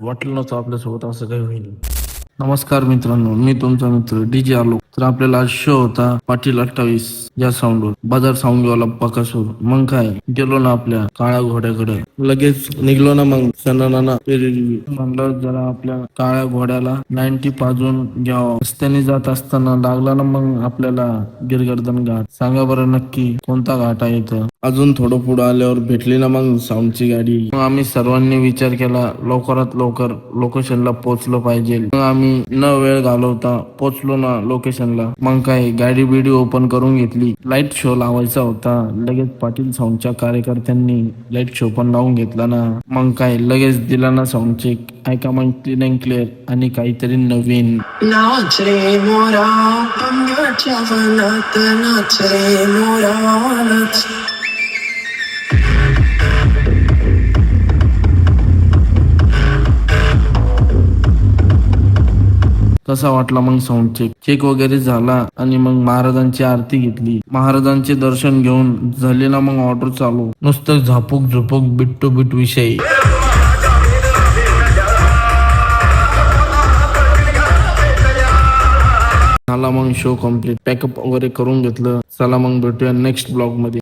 वाटलं नव्हतं आपल्यासोबत असं काही होईल. नमस्कार मित्रांनो, मी तुमचा मित्र डीजे आलो. तर आपल्याला आज शो होता पाटील 28 या साऊंडवर, बाजार साऊंडवाला बकासूर. मग काय गेलो ना आपल्या काळ्या घोड्याकडे, लगेच निघलो ना मग सणाना म्हणलं जरा आपल्या काळ्या घोड्याला 90 पाजून घ्यावं. रस्त्याने जात असताना लागला ना मग आपल्याला गिरगर्दन घाट. सांगा बरं नक्की कोणता घाट आहे इथं. अजून थोडं पुढे आल्यावर भेटली ना मग साऊंडची गाडी. मग आम्ही सर्वांनी विचार केला लवकरात लवकर लोकेशनला पोहोचलो पाहिजे. मग आम्ही न वेळ घालवता पोहोचलो ना लोकेशनला. मग काय गाडी बिडी ओपन करून घेतली. लाईट शो लावायचा होता. लगेच पाटील साऊंडच्या कार्यकर्त्यांनी लाईट शो पण लावून घेतला ना. मग काय लगेच दिला ना साऊंड चेक. ऐका मग क्लीन अँड क्लिअर आणि काहीतरी नवीन. नाच रे मोरा अंगाच्या वनात, नाच रे मोरा नाच. कसा वाटला मग साऊंड चेक? चेक वगैरे झाला आणि मग महाराजांची आरती घेतली. महाराजांचे दर्शन घेऊन झाले ना मग ऑर्डर चालू. नुसतं झापूक झुपूक बिट्टू बिट विषय. झाला मग शो कम्प्लीट. पॅकअप वगैरे करून घेतलं. चला मग भेटूया नेक्स्ट ब्लॉग मध्ये.